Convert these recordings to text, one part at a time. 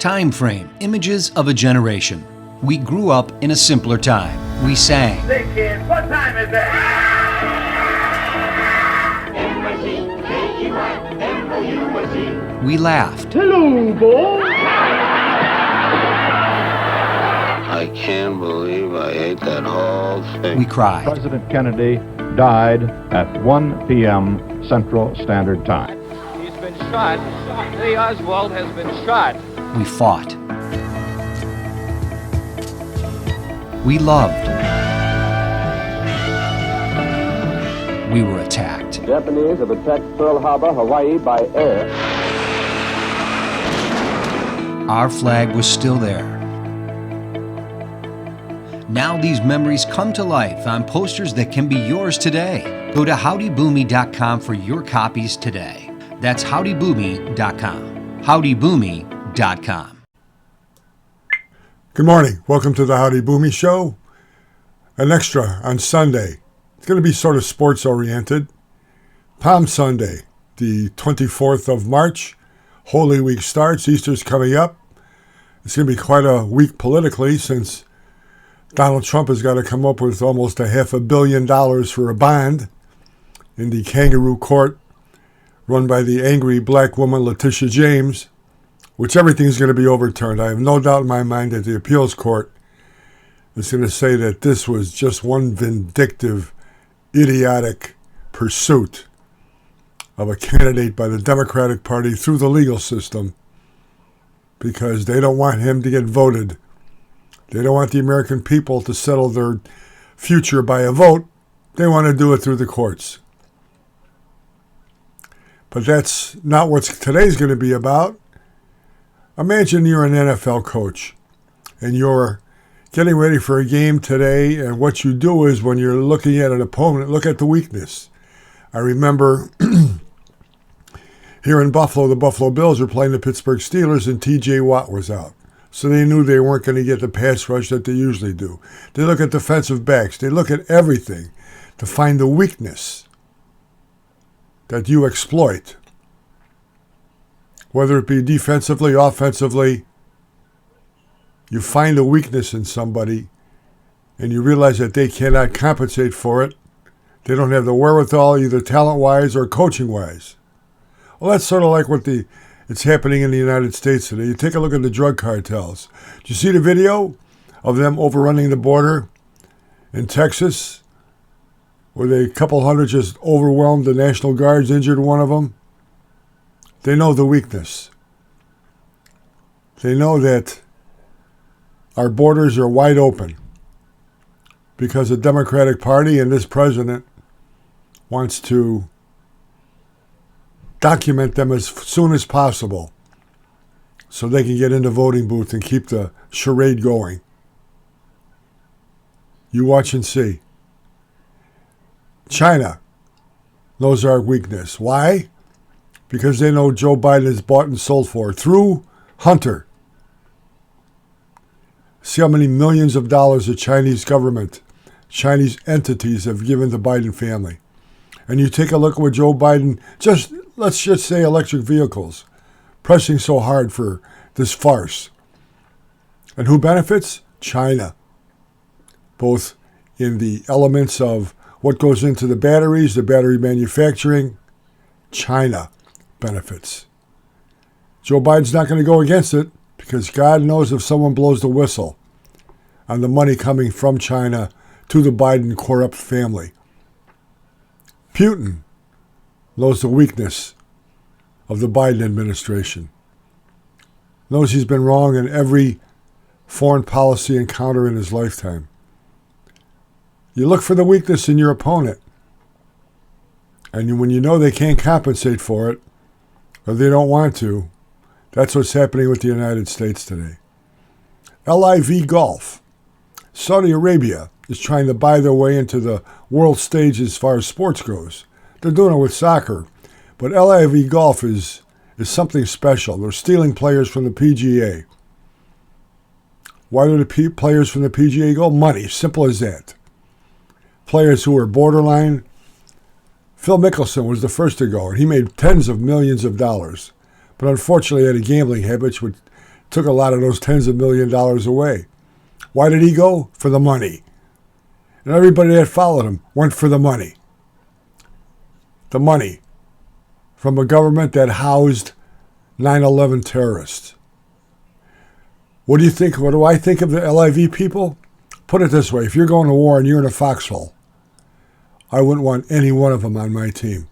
Time frame, images of a generation. We grew up in a simpler time. We sang. Say, kids, what time is it? M-I-C-K-E-Y-M-O-U-S-E. We laughed. Hello, boy. I can't believe I ate that whole thing. We cried. President Kennedy died at 1 p.m. Central Standard Time. He's been shot. Lee Oswald has been shot. We fought. We loved. We were attacked. Japanese have attacked Pearl Harbor, Hawaii by air. Our flag was still there. Now these memories come to life on posters that can be yours today. Go to howdyboomy.com for your copies today. That's howdyboomy.com. howdyboomy.com. Good morning. Welcome to the Howdy Boomy Show. An extra on Sunday. It's going to be sort of sports-oriented. Palm Sunday, the 24th of March. Holy Week starts. Easter's coming up. It's going to be quite a week politically since Donald Trump has got to come up with almost $500 million for a bond in the kangaroo court run by the angry black woman Letitia James, which everything's going to be overturned. I have no doubt in my mind that the appeals court is going to say that this was just one vindictive, idiotic pursuit of a candidate by the Democratic Party through the legal system because they don't want him to get voted. They don't want the American people to settle their future by a vote. They want to do it through the courts. But that's not what today's going to be about. Imagine you're an NFL coach and you're getting ready for a game today, and what you do is when you're looking at an opponent, look at the weakness. I remember here in Buffalo, the Buffalo Bills were playing the Pittsburgh Steelers, and T.J. Watt was out. So they knew they weren't going to get the pass rush that they usually do. They look at defensive backs. They look at everything to find the weakness that you exploit. Whether it be defensively, offensively, you find a weakness in somebody and you realize that they cannot compensate for it. They don't have the wherewithal, either talent-wise or coaching-wise. Well, that's sort of like it's happening in the United States today. You take a look at the drug cartels. Did you see the video of them overrunning the border in Texas, where a couple hundred just overwhelmed the National Guards, injured one of them? They know the weakness. They know that our borders are wide open because the Democratic Party and this president wants to document them as soon as possible so they can get in the voting booth and keep the charade going. You watch and see. China knows our weakness. Why? Because they know Joe Biden is bought and sold for through Hunter. See how many millions of dollars the Chinese government, Chinese entities have given the Biden family. And you take a look at what Joe Biden, let's just say electric vehicles, pressing so hard for this farce. And who benefits? China. Both in the elements of what goes into the batteries, the battery manufacturing, China benefits. Joe Biden's not going to go against it because God knows if someone blows the whistle on the money coming from China to the Biden corrupt family. Putin knows the weakness of the Biden administration. Knows he's been wrong in every foreign policy encounter in his lifetime. You look for the weakness in your opponent. And when you know they can't compensate for it, or they don't want to, that's what's happening with the United States today. LIV Golf. Saudi Arabia is trying to buy their way into the world stage as far as sports goes. They're doing it with soccer. But LIV Golf is something special. They're stealing players from the PGA. Why do the players from the PGA go? Money. Simple as that. Players who are borderline. Phil Mickelson was the first to go, and he made tens of millions of dollars. But unfortunately, he had a gambling habit which took a lot of those tens of $millions away. Why did he go? For the money. And everybody that followed him went for the money. The money from a government that housed 9/11 terrorists. What do you think? What do I think of the LIV people? Put it this way. If you're going to war and you're in a foxhole, I wouldn't want any one of them on my team.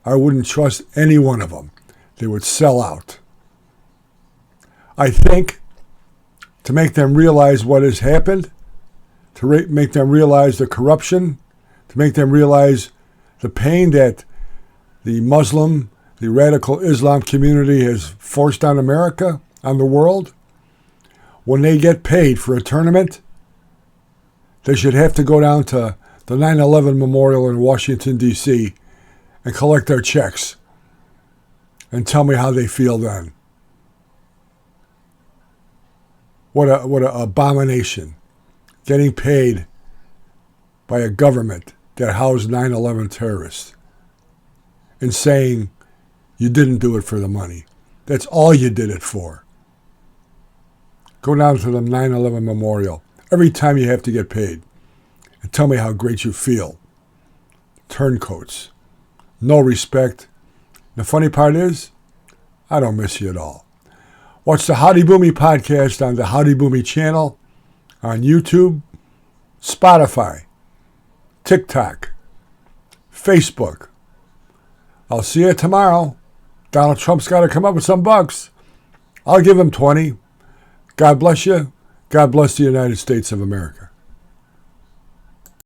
I wouldn't trust any one of them. They would sell out. I think to make them realize what has happened, to make them realize the corruption, to make them realize the pain that the Muslim, the radical Islam community has forced on America, on the world, when they get paid for a tournament, they should have to go down to the 9/11 Memorial in Washington, D.C. and collect their checks and tell me how they feel then. What an abomination. Getting paid by a government that housed 9/11 terrorists and saying you didn't do it for the money. That's all you did it for. Go down to the 9/11 Memorial every time you have to get paid and tell me how great you feel. Turncoats. No respect. The funny part is, I don't miss you at all. Watch the Howdy Boomy podcast on the Howdy Boomy channel, on YouTube, Spotify, TikTok, Facebook. I'll see you tomorrow. Donald Trump's got to come up with some bucks. I'll give him 20. God bless you. God bless the United States of America.